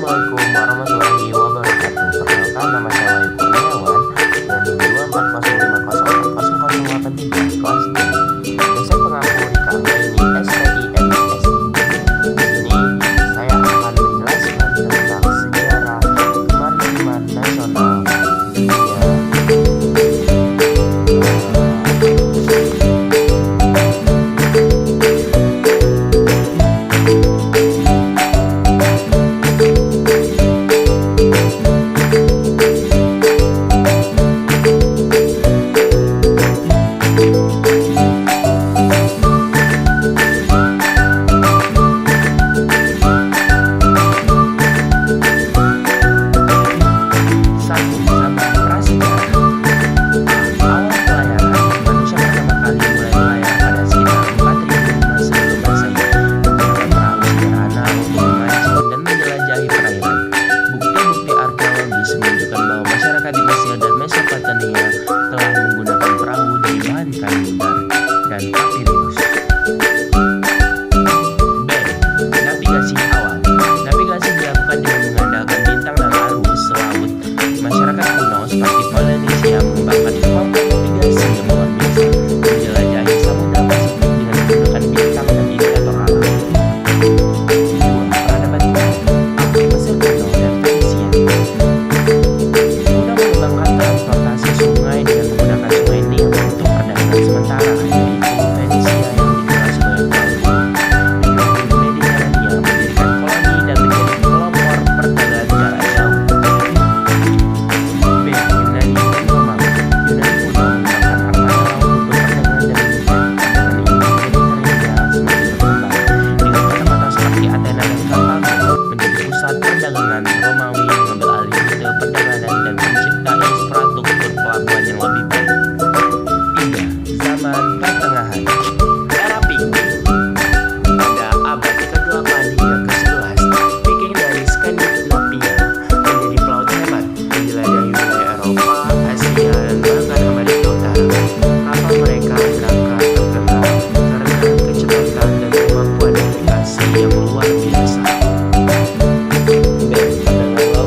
Assalamualaikum warahmatullahi wabarakatuh. Perkenalkan, nama saya Wahyu Kurniawan dan NIM 240508083 kelas D. Dosen pengampu di KMP ini STIMS. Di sini saya akan menjelaskan tentang sejarah kemaritiman nasional Indonesia. Di Mesir dan Mesopotamia telah menggunakan perahu dari bahan kayu dan papirus. B. Navigasi awal. Navigasi dilakukan dengan mengandalkan bintang dan arus laut. Masyarakat kuno seperti Polynesia mengembangkan kemampuan navigasi yang luar biasa, menjelajahi samudra Pasifik dengan menggunakan bintang dan indikator alam. 2. Peradaban kuno. Mesir kuno dan Fenisia transportasi sungai dengan menggunakan sungai Nil untuk perdagangan sementara, yaitu Fenisia yang dikenal sebagai Pulau Mediterania mendirikan koloni dan menjadi pelopor perdagangan jarak jauh. B. Yunani dan Romawi. Yunani kuno menggunakan armada laut untuk perdagangan dan perdagangan ini Mediterania semakin berkembang dengan kota-kota seperti Athena dan Karthago menjadi pusat perdagangan. Romawi mengambil alih rute perdagangan dan mencipta infrastruktur pelabuhan yang lebih baik. 3. Zaman Pertengahan. Era Viking. Pada abad ke-8 hingga ke-11, Viking dari Skandinavia menjadi pelaut hebat, menjelajahi wilayah Eropa, Asia, dan bahkan Amerika Utara. Kapal mereka berangkat terkenal karena kecepatan dan kemampuan navigasi yang luar biasa. B. Perdagangan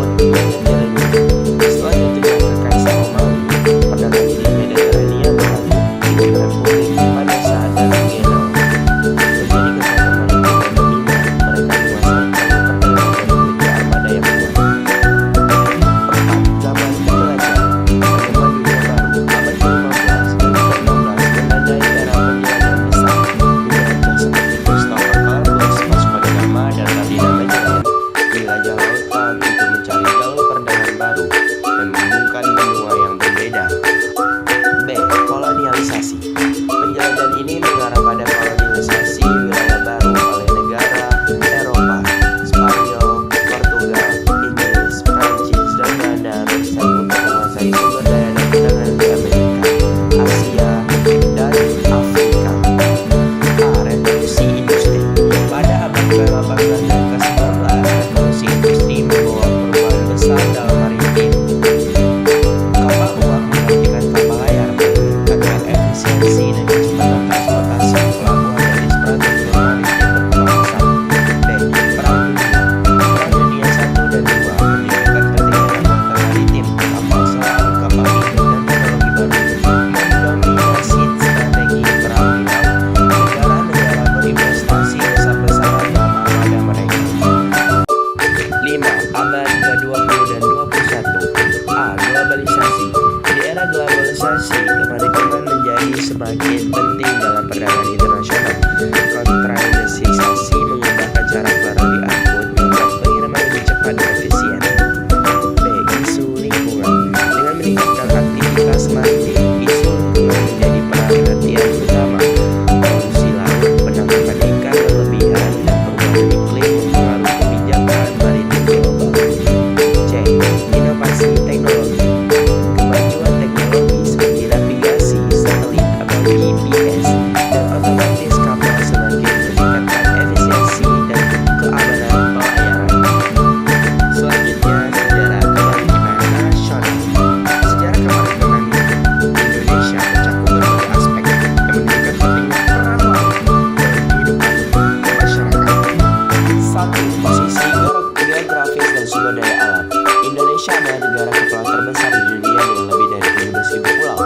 daya alam. Indonesia adalah negara kepulauan terbesar di dunia dengan lebih dari 17.000 pulau.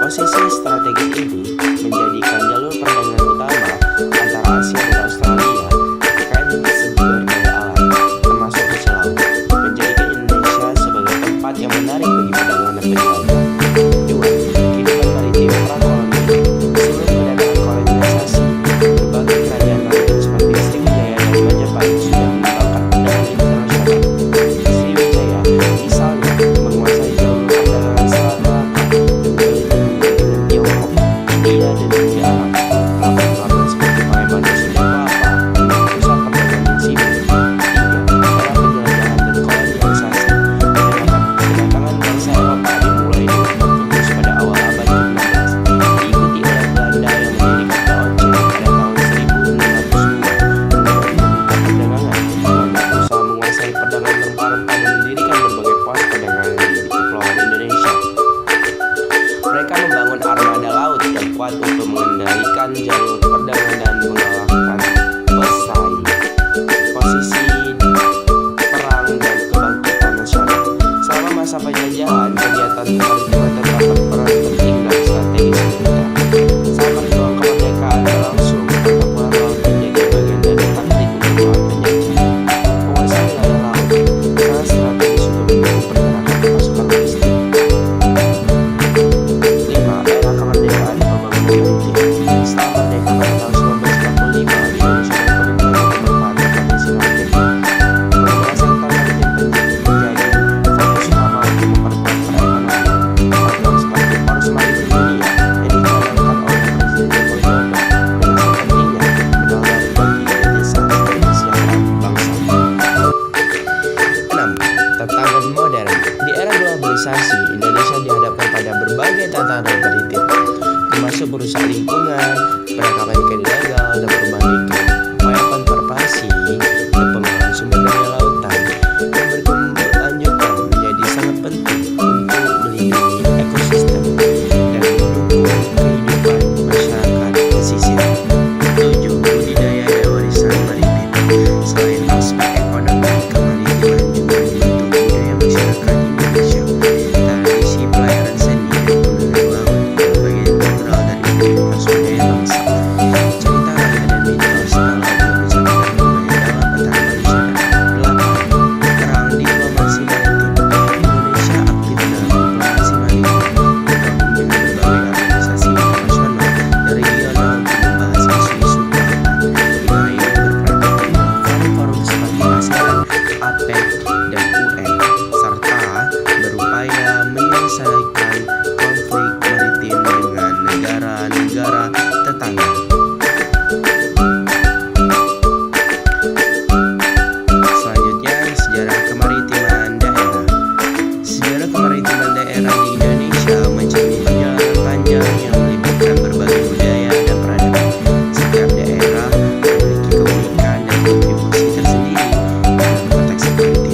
Posisi strategis ini menjadikan jalur perdagangan utama antara Asia dan Australia terkait dengan sumber daya alam, termasuk hasil laut, menjadikan Indonesia sebagai tempat yang menarik bagi perdagangan dan penjelajah. 2. Kehidupan maritim prakoloni. Sebelum perdagangan kolonisasi, berbagai kerajaan maritim seperti Sriwijaya dan Majapahit sudah mengembangkan perdagangan internasional. Sriwijaya, misalnya, menguasai jalur perdagangan Selat Malaka dengan Tiongkok, India, dan Dunia Arab. Pelabuhan-pelabuhan seperti Palembang dan Sunda Kelapa menjadi pusat perdagangan yang sibuk. 3. Era penjelajahan dan kolonialisasi. Kedatangan bangsa Eropa dimulai dengan Portugis pada awal abad ke-16, diikuti oleh Belanda yang mendirikan VOC pada tahun 1602. Perdagangan, Belanda berusaha menguasai perdagangan rempah-rempah dan mendirikan berbagai pos perdagangan di Kepulauan Indonesia. Mereka membangun armada laut yang kuat untuk mengendalikan jalur perdagangan dan mengalahkan pesaing. Posisi perang dan kebangkitan nasional. Selama masa penjajahan, kegiatan kemaritiman tetap berperan penting dan strategis militer. Saat perjuangan kemerdekaan berlangsung, pertempuran laut menjadi bagian dari taktik untuk melawan penjajah. Penguasaan wilayah laut sangat strategis untuk mendukung pergerakan pasukan logistik. 5. Era kemerdekaan dan pembangunan maritim. Setelah merdeka pada tahun 1945, Indonesia berkomitmen untuk memanfaatkan potensi maritim. Beberapa sektor maritim penting menjadi fokus utama untuk memperkuat perekonomian. Program seperti Poros Maritim Dunia yang dicanangkan oleh Presiden Joko Widodo dengan sepentingnya mendorong bagi desa sebagai kesejahteraan bangsa. 6. Tantangan modern. Di era globalisasi, Indonesia dihadapkan pada berbagai tantangan maritim, termasuk merusak lingkungan, perdagangan ikan ilegal, dan perubahan iklim. Upaya konservasi dan pengelolaan sumber daya lautan yang berkelanjutan menjadi sangat penting untuk melindungi ekosistem dan mendukung kehidupan masyarakat pesisir. 7. Budidaya dan warisan maritim. Selain aspek ekonomi, kemaritiman juga membentuk budaya masyarakat Indonesia. Tradisi pelayaran seni dan pengelolaan laut adalah bagian integral dari identitas budaya bangsa. Cerita raya dan mitos tentang laut yang mencerminkan hubungan dalam antara manusia dan alam. 8. Perang diplomasi maritim. Indonesia aktif dalam diplomasi maritim, bergabung dengan berbagai organisasi internasional dan regional untuk membahas isu-isu kelautan. Negara ini berperan penting dalam forum-forum seperti ASEAN, APEC, dan UN, serta berupaya menyelesaikan konflik maritim dengan negara-negara tetangga. Selanjutnya, sejarah kemaritiman daerah. Sejarah kemaritiman daerah di Indonesia mencerminkan perjalanan panjang yang melibatkan berbagai budaya dan peradaban. Setiap daerah memiliki keunikan dan kontribusi tersendiri dalam konteks maritim.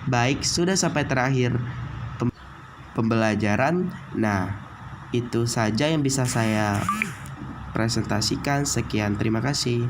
Baik, sudah sampai terakhir pembelajaran. Nah, itu saja yang bisa saya presentasikan. Sekian, terima kasih.